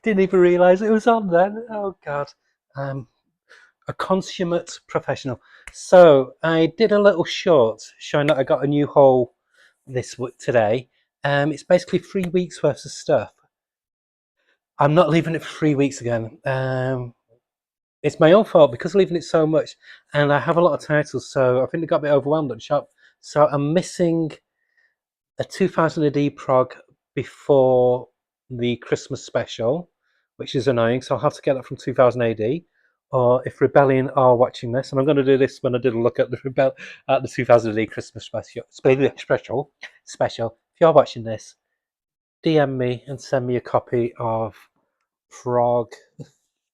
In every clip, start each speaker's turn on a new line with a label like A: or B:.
A: Didn't even realise it was on then. Oh God. Um, a consummate professional. So I did a little short showing that I got a new haul this week today. It's basically 3 weeks worth of stuff. I'm not leaving it for 3 weeks again. It's my own fault because leaving it so much, and I have a lot of titles, so I think they got a bit overwhelmed at the shop. So I'm missing a 2000 AD prog before the Christmas special, which is annoying. So I'll have to get that from 2000 AD. Or if Rebellion are watching this, and I'm going to do this when I did a look at the 2000 AD Christmas special. If you're watching this, DM me and send me a copy of Prog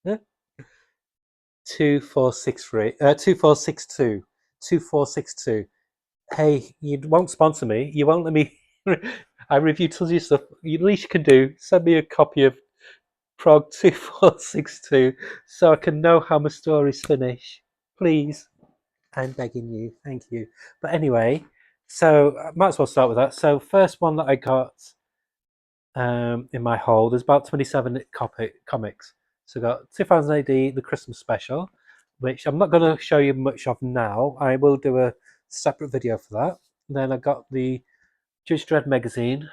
A: 2463, 2462, 2462. Hey, you won't sponsor me. You won't let me. I review tons of your stuff. The least you can do, send me a copy of Prog 2462 so I can know how my stories finish. Please. I'm begging you. Thank you. But anyway, so I might as well start with that. So, first one that I got in my haul, there's about 27 comics. So, I got 2000 AD, the Christmas special, which I'm not going to show you much of now. I will do a separate video for that. Then I got the Judge Dredd magazine.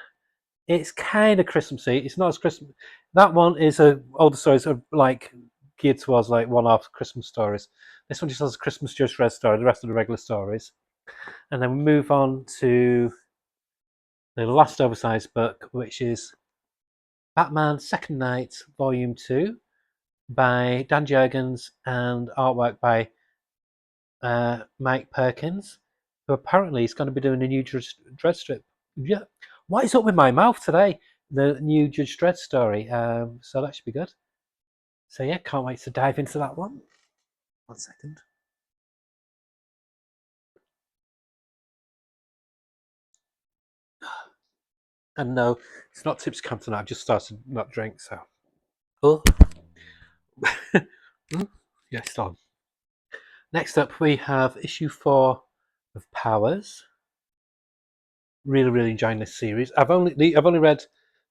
A: It's kind of Christmassy. It's not as Christmas. That one is all the stories are like geared towards like one-off Christmas stories. This one just has a Christmas Judge Dredd story. The rest of the regular stories, and then we move on to the last oversized book, which is Batman Second Night, Volume 2, by Dan Jurgens and artwork by Mike Perkins, who apparently is going to be doing a new Dredd strip. Yeah, what is up with my mouth today? The new Judge Dredd story. So that should be good. So yeah, can't wait to dive into that one. 1 second. And no, it's not Tips Campton. I've just started not drink, so. Oh. Yeah, it's on. Next up, we have issue 4 of Powers. Really enjoying this series. I've only read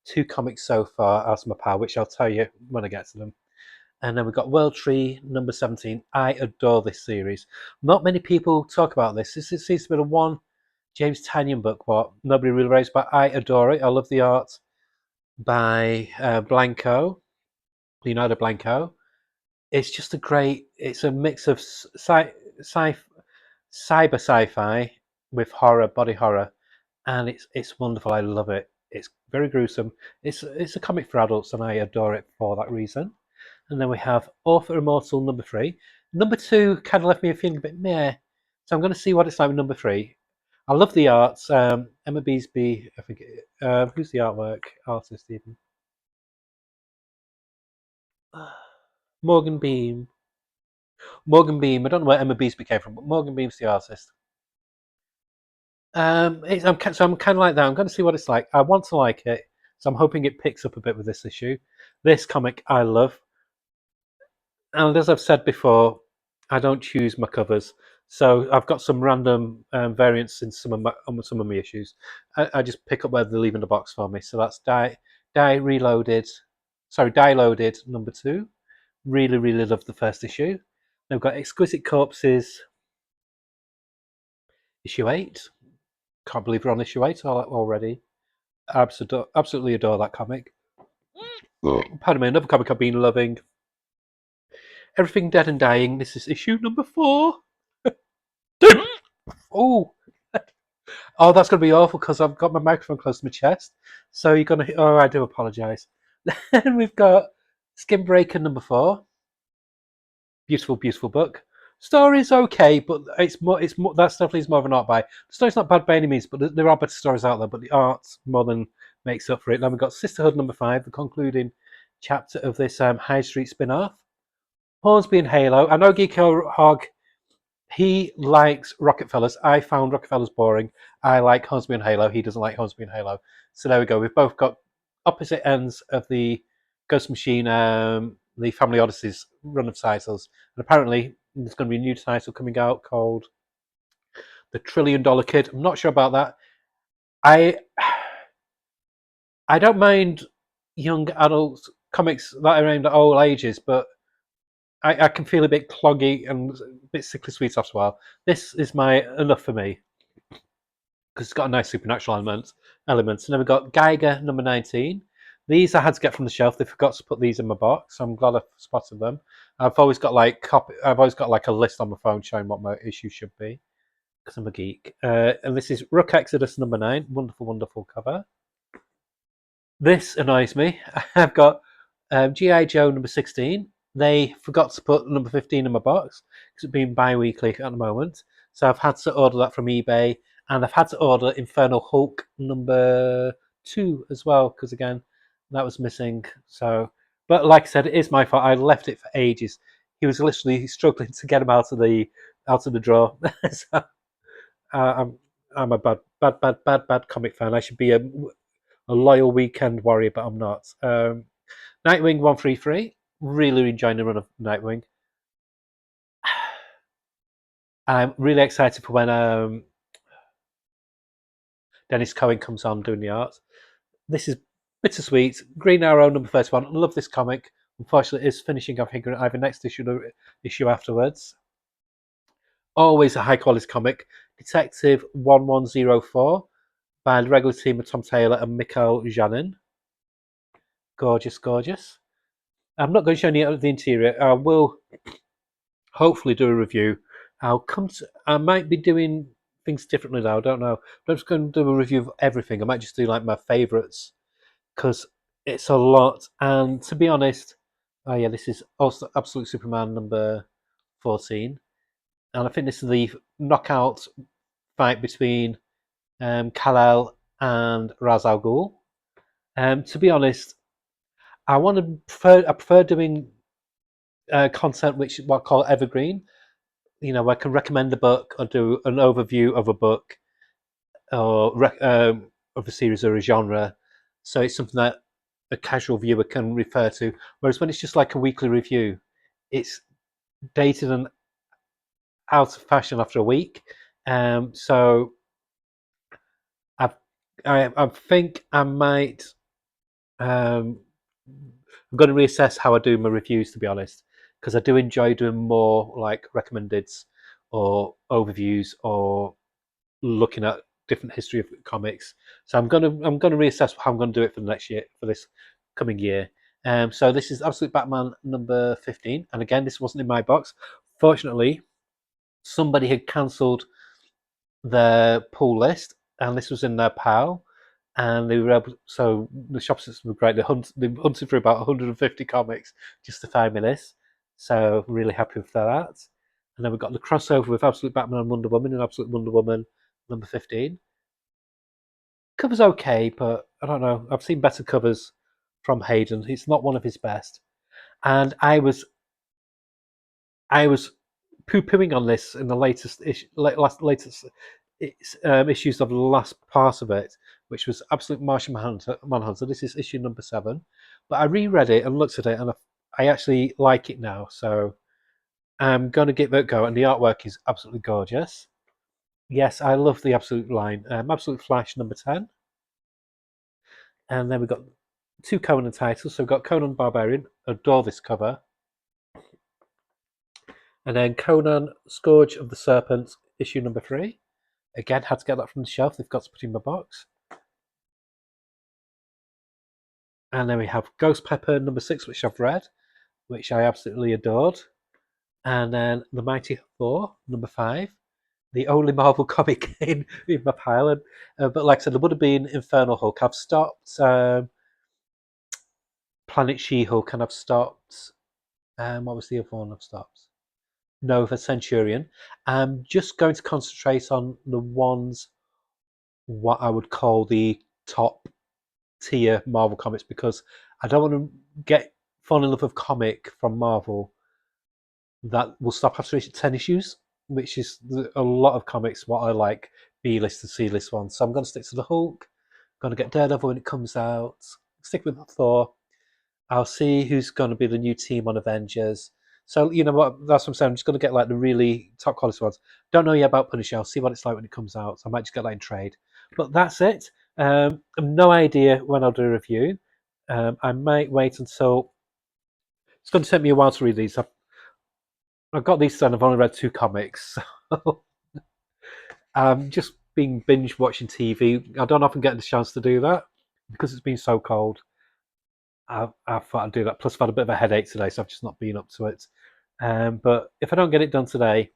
A: 2 comics so far as my power, which I'll tell you when I get to them. And then we've got World Tree number 17. I adore this series. Not many people talk about this. This seems to be the one James Tynion book what nobody really raised, but I adore it. I love the art by Blanco, Leonardo Blanco. It's just a great. It's a mix of cyber sci-fi with horror, body horror, and it's wonderful. I love it. It's very gruesome. It's a comic for adults, and I adore it for that reason. And then we have Author Immortal number 3. Number 2 kind of left me feeling a bit meh, so I'm going to see what it's like with number 3. I love the art. Emma Beesby, I think. Who's the artwork artist even? Morgan Beam. Morgan Beam. I don't know where Emma Beesby came from, but Morgan Beam's the artist. I'm kind of like that. I'm going to see what it's like. I want to like it, so I'm hoping it picks up a bit with this issue. This comic I love, and as I've said before, I don't choose my covers, so I've got some random variants in some of my issues. I just pick up where they leave in the box for me. So that's Die Reloaded, sorry, Die Loaded number 2. Really love the first issue. They've got Exquisite Corpses issue 8. Can't believe we're on issue 8 already. Absolutely adore that comic. Pardon me, another comic I've been loving. Everything Dead and Dying. This is issue number 4. Oh, oh, that's going to be awful because I've got my microphone close to my chest. So you're going to. Oh, I do apologise. Then we've got Skin Breaker number 4. Beautiful book. Story's okay, but it's more. That definitely is more of an art buy. The story's not bad by any means, but there are better stories out there. But the art more than makes up for it. Then we've got Sisterhood number 5, the concluding chapter of this High Street spin-off. Hornsby and Halo. I know Geeko Hog. He likes Rocketfellas. I found Rocketfellas boring. I like Hornsby and Halo. He doesn't like Hornsby and Halo. So there we go. We've both got opposite ends of the Ghost Machine, the Family Odysseys run of titles. And apparently, there's going to be a new title coming out called The $1 Trillion Kid. I'm not sure about that. I don't mind young adult comics that are aimed at all ages, but I can feel a bit cloggy and a bit sickly sweet after a while. This is my enough for me because it's got a nice supernatural elements. And then we've got Geiger number 19. These I had to get from the shelf. They forgot to put these in my box, so I'm glad I spotted them. I've always got like a list on my phone showing what my issue should be because I'm a geek. And this is Rook Exodus number 9. Wonderful, wonderful cover. This annoys me. I've got G.I. Joe number 16. They forgot to put number 15 in my box because it's been bi-weekly at the moment. So I've had to order that from eBay, and I've had to order Infernal Hulk number 2 as well because again that was missing. So, but like I said, it is my fault. I left it for ages. He was literally struggling to get him out of the drawer. So I'm a bad comic fan. I should be a loyal weekend warrior, but I'm not. Nightwing 133. Really enjoying the run of Nightwing. I'm really excited for when Dennis Cohen comes on doing the art. This is bittersweet. Green Arrow number 31. I love this comic. Unfortunately, it's finishing, I think, either next issue or issue afterwards. Always a high quality comic. Detective 1104 by the regular team of Tom Taylor and Mikhail Janin. Gorgeous, gorgeous. I'm not going to show any of the interior. I will hopefully do a review. I might be doing things differently now. I don't know. But I'm just going to do a review of everything. I might just do like my favourites because it's a lot. And to be honest, oh yeah, this is also Absolute Superman number 14, and I think this is the knockout fight between Kal-El and Ra's al Ghul. To be honest, I prefer doing content which what I call evergreen. I can recommend a book or do an overview of a book or of a series or a genre. So it's something that a casual viewer can refer to. Whereas when it's just like a weekly review, it's dated and out of fashion after a week. So I, I think I might. Um, I'm going to reassess how I do my reviews, to be honest, because I do enjoy doing more like recommendeds or overviews or looking at different history of comics. So I'm gonna reassess how I'm gonna do it for the next year for this coming year. So this is Absolute Batman number 15, and again, this wasn't in my box. Fortunately, somebody had cancelled their pull list, and this was in their pile. And they were able. So the shop system was great. They hunted for about 150 comics just to find me this. So really happy with that. And then we've got the crossover with Absolute Batman and Wonder Woman and Absolute Wonder Woman number 15. Cover's okay, but I don't know. I've seen better covers from Hayden. It's not one of his best. And I was poo-pooing on this in the latest issues of the last part of it, which was Absolute Martian Manhunter. This is issue number 7, but I reread it and looked at it, and I actually like it now. So I'm gonna give it a go, and the artwork is absolutely gorgeous. Yes, I love the Absolute line. Absolute Flash number 10, and then we've got two Conan titles. So we've got Conan Barbarian. Adore this cover. And then Conan Scourge of the Serpent, issue number 3. Again, had to get that from the shelf. They've got to put in my box. And then we have Ghost Pepper number 6, which I've read, which I absolutely adored. And then The Mighty Thor number 5, the only Marvel comic in my pile. But like I said, there would have been Infernal Hulk. I've stopped Planet She-Hulk, and I've stopped. What was the other one I've stopped? Nova Centurion. I'm just going to concentrate on the ones what I would call the top tier Marvel comics because I don't want to get fall in love with comic from Marvel that will stop after 10 issues, which is a lot of comics what I like, B-list and C-list ones. So I'm going to stick to the Hulk, going to get Daredevil when it comes out, stick with Thor. I'll see who's going to be the new team on Avengers. So you know what? That's what I'm saying. I'm just going to get like the really top quality ones. Don't know yet about Punisher. I'll see what it's like when it comes out. So I might just get that in trade. But that's it. I've no idea when I'll do a review. I might wait until it's going to take me a while to read these. I've got these done. I've only read 2 comics, so just being binge watching TV. I don't often get the chance to do that because it's been so cold. I thought I'd do that. Plus, I've had a bit of a headache today, so I've just not been up to it. But if I don't get it done today,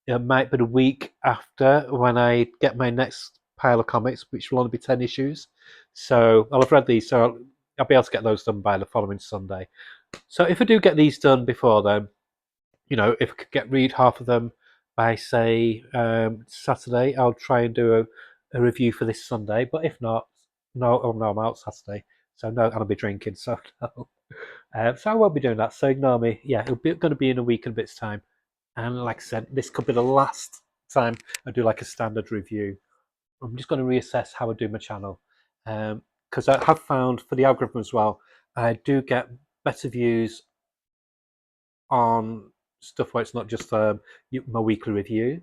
A: it might be the week after when I get my next pile of comics, which will only be 10 issues. So I'll have read these, so I'll be able to get those done by the following Sunday. So if I do get these done before then, if I could read half of them by, say, Saturday, I'll try and do a review for this Sunday. But if not, no, oh no, I'm out Saturday. So no, I'll be drinking, so no. So I won't be doing that, so ignore me. Yeah, it'll be going to be in a week and a bit's time. And like I said, this could be the last time I do like a standard review. I'm just going to reassess how I do my channel. Because I have found for the algorithm as well, I do get better views on stuff where it's not just my weekly review.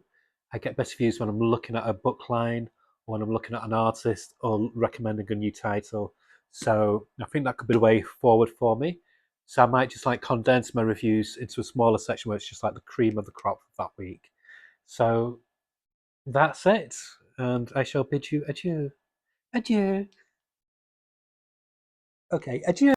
A: I get better views when I'm looking at a book line, or when I'm looking at an artist, or recommending a new title. So I think that could be the way forward for me. So I might just like condense my reviews into a smaller section where it's just like the cream of the crop for that week. So that's it. And I shall bid you adieu. Adieu. Okay, adieu.